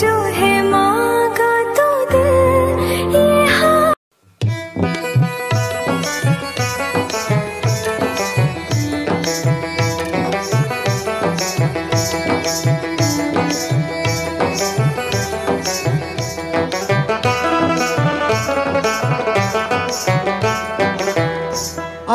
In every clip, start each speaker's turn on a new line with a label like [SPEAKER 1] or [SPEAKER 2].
[SPEAKER 1] जो है मांगा तो दिल ये हाँ।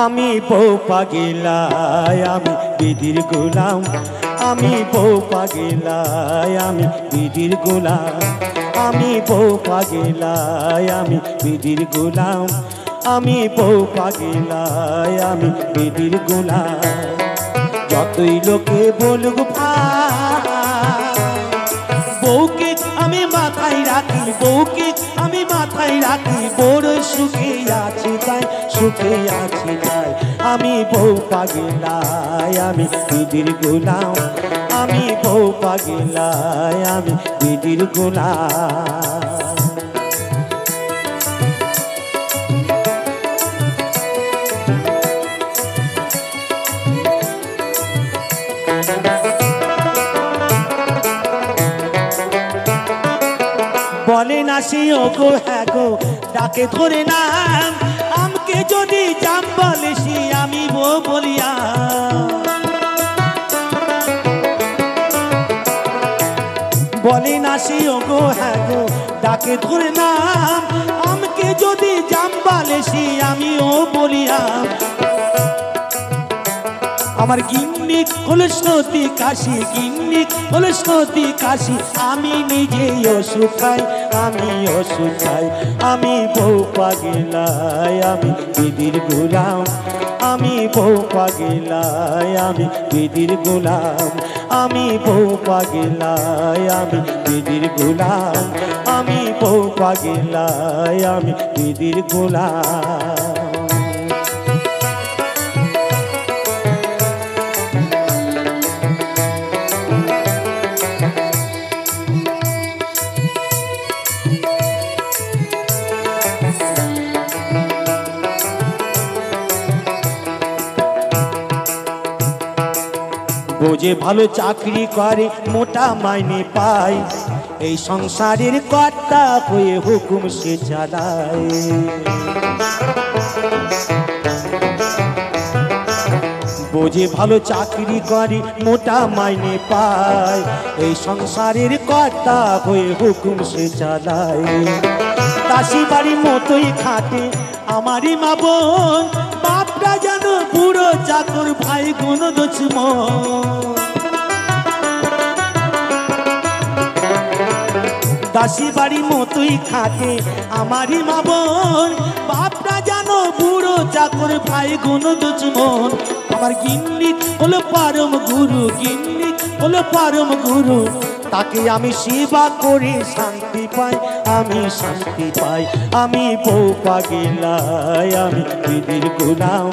[SPEAKER 2] আমি বউ পাগিলাই আমি বিধির গোলাম, আমি বউ পাগিলাই আমি বিধির গোলাম, আমি বউ পাগিলাই আমি বিধির গোলাম, আমি বউ পাগিলাই আমি বিধির গোলাম। যতই লোকে বলুক বউকে আমি মাথায় রাখি, বউকে আমি মাথায় রাখি, বড় সুখে আছি তাই, সুখে আছি তাই। আমি বউ পাগিলাই আমি বিধির গোলাম, আমি বউ পাগিলাই আমি বিধির গোলাম। বলে না সে ওগো হ্যাঁ গো ডাকে ধরে নাম, আমকে যদি জাম বলে সে আমি বউ বলিয়া। বলে না সে ওগো হ্যাঁ গো ডাকে ধরে নাম, আমকে যদি জাম বলে সে আমি ও বলিয়া। আমার গিন্নি হলো সতী কাশি, গিন্নি হলো সতী কাশি, আমি নিজেই ওষুধ খাই, আমি ওষুধ খাই। আমি বউ পাগিলাই আমি বিধির গোলাম, আমি বউ পাগিলাই আমি বিধির গোলাম, আমি বউ পাগিলাই আমি বিধির গোলাম, আমি বউ পাগিলাই আমি বিধির গোলাম। বোঝে ভালো চাকরি করে মোটা মাইনে পায়, এই সংসারের কর্তা হয়ে হুকুম সে চালায়। বোঝে ভালো চাকরি করে মোটা মাইনে পায়, এই সংসারের কর্তা হয়ে হুকুম সে চালায়। দাসী বাড়ির মতোই খাটে আমারই মা বোন, বাপটা যেন বুড়ো চাকর ভাই গুণ দুশ্মন। দাসী বাড়ির মতোই খাটে আমারই মা বোন, বাপটা যেন বুড়ো চাকর ভাই গুণ দুশ্মন। আমার গিন্নি হলো পরম গুরু, গিন্নি হলো পরম গুরু, তাকে আমি সেবা করে শান্তি পাই, আমি শান্তি পাই। আমি বউ পাগিলাই আমি বিধির গোলাম,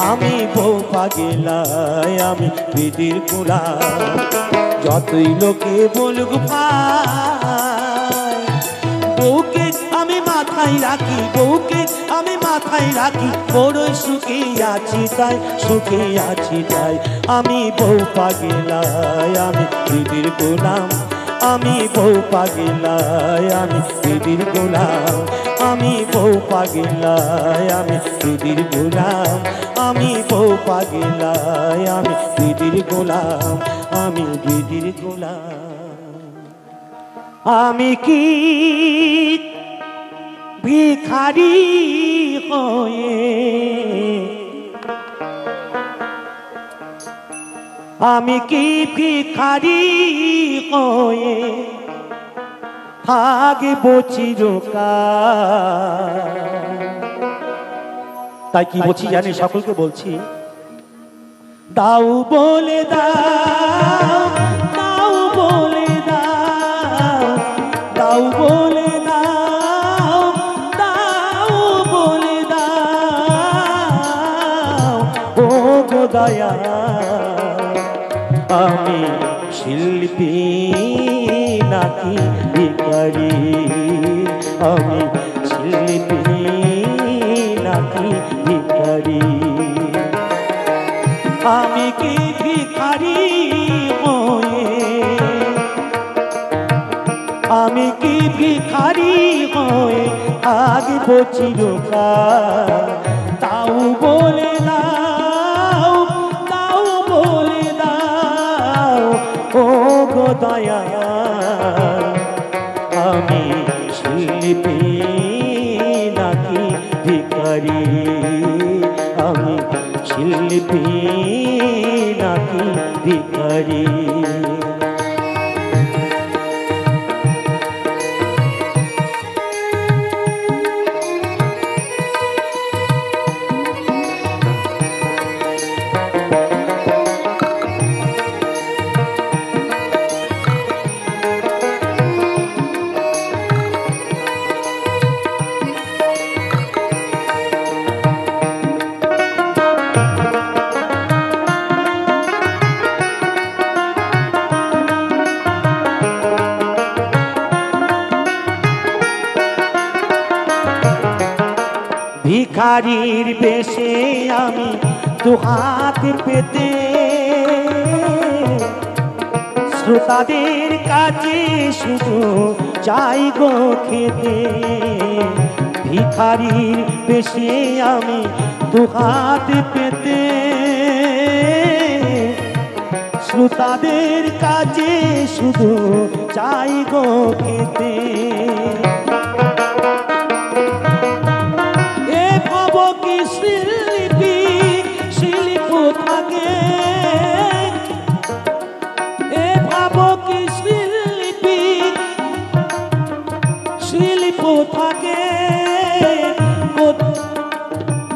[SPEAKER 2] আমি বউ পাগিলাই আমি বিধির গোলাম। যতই লোকে বলুক ভাই বউকে আমি মাথায় রাখি, বউকে আমি মাথায় রাখি, বড় সুখে আছি তাই, সুখে আছি তাই। আমি বউ পাগিলাই আমি বিধির গোলাম, আমি বউ পাগিলাই আমি বিধির গোলাম, আমি বউ পাগিলাই আমি বিধির গোলাম, আমি বউ পাগিলাই আমি বিধির গোলাম, আমি বিধির গোলাম। আমি কি ভিখারি হয়ে, আমি কি ভিখারি হয়ে থাকবো চিরকাল। তাই কি বলছি জানি, সকলকে বলছি, দাও বলে দাও, দাও বলে দাও, দাও বলে দাও, দাও বলে দাও ও গো দয়া। আমি শিল্পী নাকি ভিখারি, আমি শিল্পী নাকি ভিখারি, আমি কি ভিখারি হয়ে আমি কি ভিখারি হয়ে থাকবো চিরকাল? তাও বলে দাও, তাও বলে দাও ও গো দয়াল, আমি শিল্পী নাকি ভিখারি? আমি শিল্পী নাকি ভিখারি? ভিখারির বেশে আমি দুহাত পেতে শ্রোতাদের কাছে শুধু চাই গো খেতে। ভিখারির বেশে আমি দুহাত পেতে শ্রোতাদের কাছে শুধু চাই গো খেতে।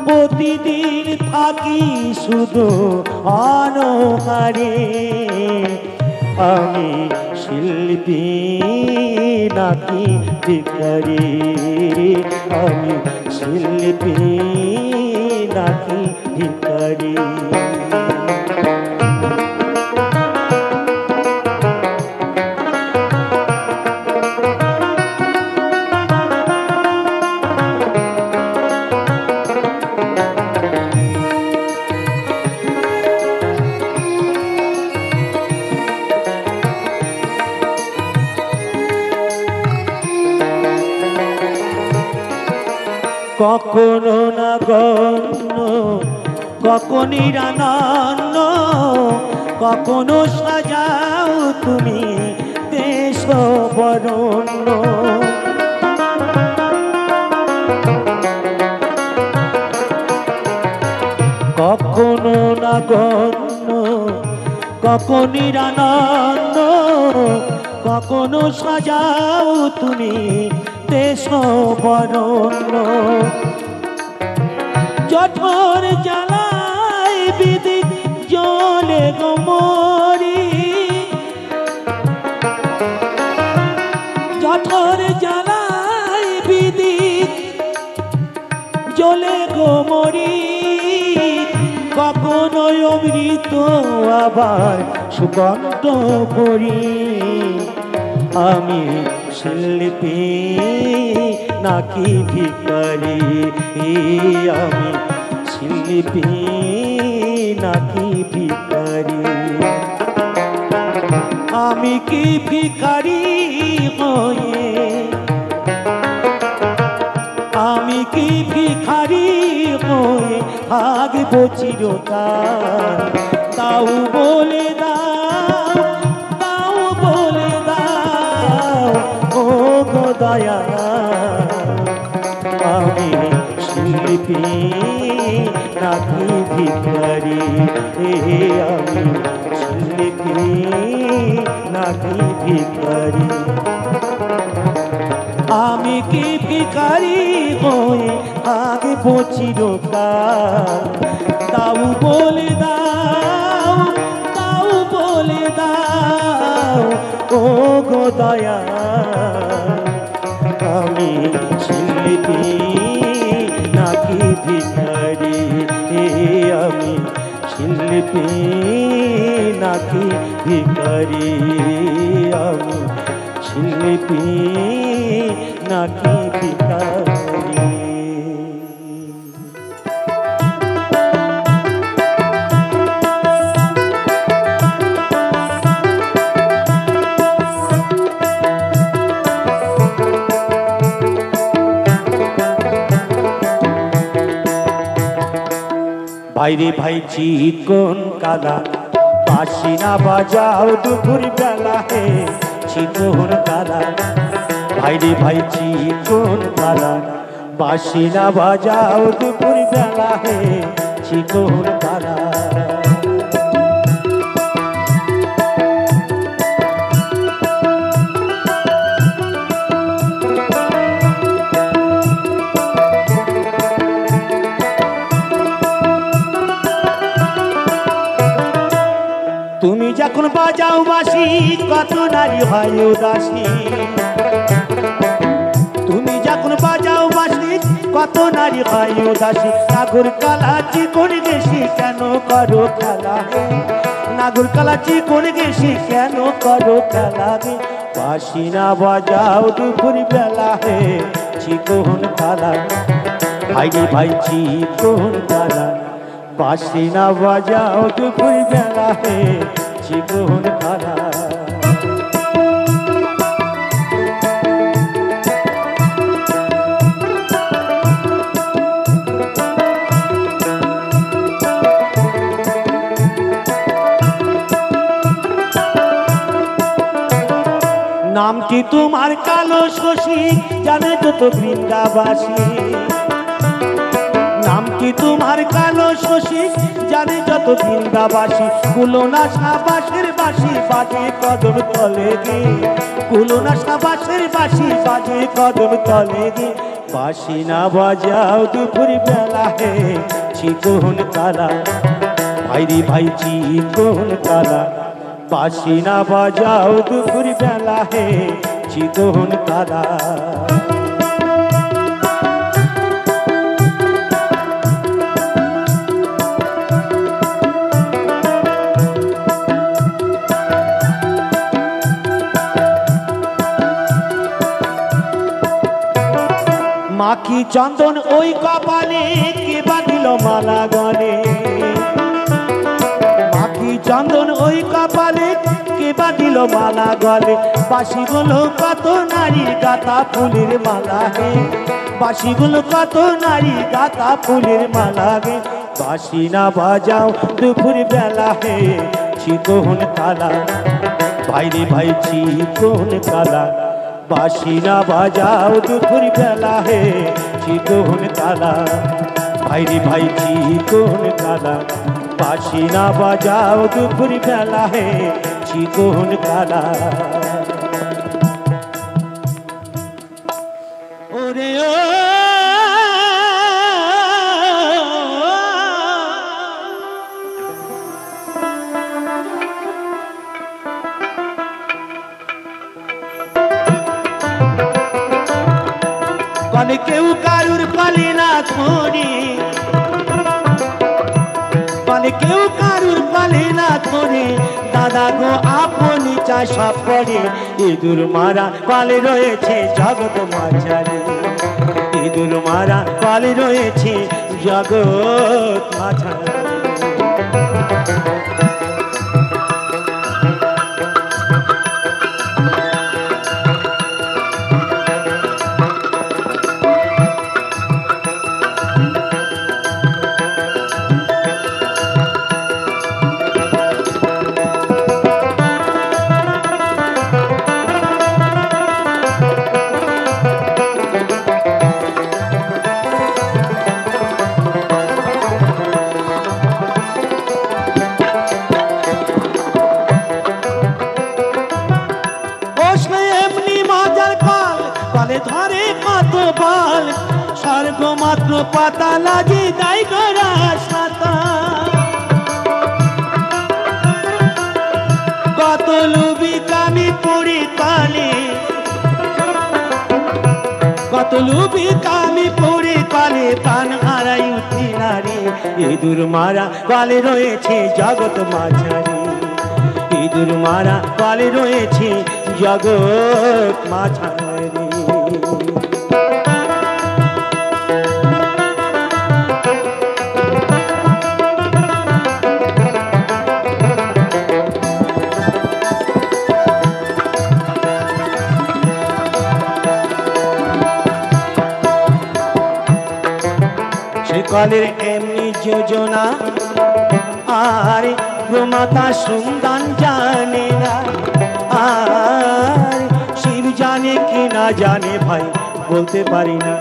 [SPEAKER 2] প্রতিদিন থাকি শুধু অনহারে, আমি শিল্পী নাকি ভিখারি? আমি শিল্পী নাকি ভিখারি? কখনো না গণ্য, কখনো নিরানন্দ, কখনো সাজাও তুমি দেশ বরণ্য। কখনো না গণ্য, কখনো নিরানন্দ, কখনো সাজাও তুমি দেশ বরণ্য। জঠর জ্বালায় বিধি জলে গো মরি, জঠর জ্বালায় বিধি জলে গো মরি। কখনো অমৃত আবার সুগন্ধ করি, আমি শিল্পী নাকি ভিখারি? আমি শিল্পী নাকি ভিখারি? আমি কি ভিখারি হয়ে, আমি কি ভিখারি হয়ে থাকবো চিরকাল? তাও বলে দাও, তাও বলে দাও ও গো দয়াল, আমি শিল্পী নাকি ভিখারি? আমি শিল্পী নাকি ভিখারি? আমি কি ভিখারি হয়ে থাকবো চিরকাল? তাও বলে দাও, তাও বলে দাও ও গো দয়াল, আমি শিল্পী নাকি ভিখারি? আমি শিল্পী নাকি ভিখারি? আমি শিল্পী নাকি ভিখারি? ভাইরে ভাই চিকন কালা বাঁশি না বাজাও দুপুর বেলা হে চিকন কালা ভাইরে ভাই চিকন কালা বাঁশি না বাজাও দুপুর বেলা হে চিকন কালা। তুমি যখন বাজাও বাঁশি কত নারী হয় উদাসী, তুমি যখন বাজাও বাঁশি কত নারী হয় উদাসী। নাগর কালা চিকন গেছি কেন করো খেলা হে, নাগর কালা চিকন গেছি কেন করো খেলা হে। বাঁশি না বাজাও দুপুর বেলা হে চিকন কালা ভাইরে ভাই চিকন কালা বাঁশি না বাজাও দুপুর বেলা হে চিকন কালা। নাম কি তোমার কালো শশী জানে যত বৃন্দাবাসী, নাম কি তোমার কালো শশী জানে যত বৃন্দাবাসী। কুলোনা সাবাসের বাঁশি বাজে কদম তলে গে, কুলোনা সাবাসের বাঁশি বাজে কদম তলে গে। বাঁশি না বাজাও দুপুর বেলা হে চিকন কালা ভাইরে ভাই চিকন কালা বাঁশি না বাজাও দুপুর বেলা হে চিকন কালা। মাখি চন্দন ওই কপালে কে বাঁধিল মালা গলে, মাখি চন্দন ওই কপালে কে বাঁধিল মালা গলে। বাঁশিগুলো কত নারীর গাতা ফুলের মালা হে, বাঁশিগুলো কত নারীর গাতা ফুলের মালা হে। বাঁশি না বাজাও দুপুর বেলা হে চিকন কালা ভাইরে ভাই চিকন কালা বাঁশি না বাজাও দুপুর বেলা হে চিকন কালা ভাইরে ভাই চিকন কালা বাঁশি না বাজাও দুপুর বেলা হে চিকন কালা। ওরে ও কনে কেউ কারুর পালে না ধরে, কনে কেউ কারুর পালে না ধরে। দাদা গো আপনি চাই সব করে, ইঁদুর মারা পালে রয়েছে জগৎ মাঝারে, ইঁদুর মারা পালে রয়েছে জগৎ মাঝারে। ধরে কত বল স্বর্গ মাত্র পাতালা যে গাই গড়া সাতা, কত লুবি কামি পড়ে কালে, কত লুবি কামি পড়ে কালে প্রাণ হারাই উঠি নারী। ইঁদুর মারা পালে রয়েছে জগৎ মাঝারি, ইঁদুর মারা পালে রয়েছে জগৎ মাঝারি। কলের এমনি যোজনা আর গোমাতা সন্তান জানে না, আর শিব জানে কি না জানে ভাই বলতে পারি না।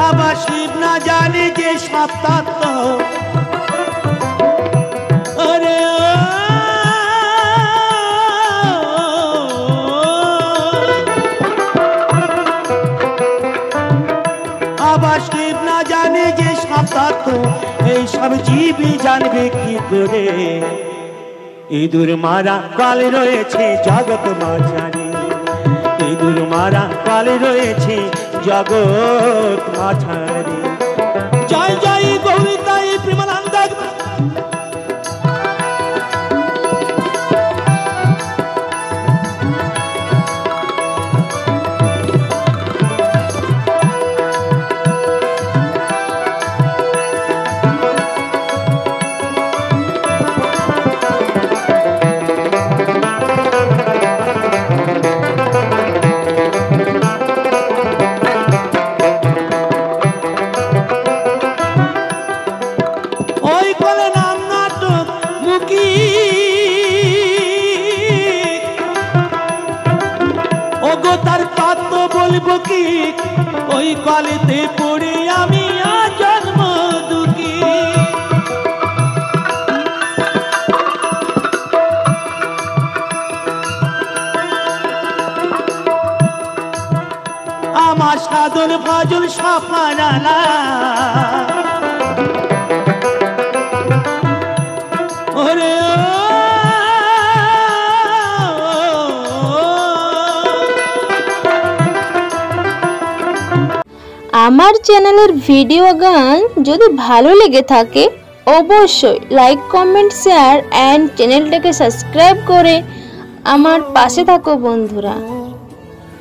[SPEAKER 2] আবার শিব না জানে যে সপ্তাহ, আরে আবার শিব না জানে যে সপ্তাহ, এই সব জীবই জানবে কি করে। ইঁদুর মারা কাল রয়েছে জগৎ মাঝারে, ইঁদুর মারা কাল রয়েছে জগৎ মাঝারে। জয় জয় গৌরী তাই প্রেমানন্দ। তার তত্ত্ব বলবো কি, ওই কলেতে পড়ে আমি জন্ম দুঃখী। আমার সাধন ভজন সাফারানা, ওরে
[SPEAKER 3] আমার চ্যানেলের ভিডিও গান যদি ভালো লেগে থাকে অবশ্যই লাইক কমেন্ট শেয়ার এন্ড চ্যানেলটাকে সাবস্ক্রাইব করে আমার পাশে থাকো বন্ধুরা।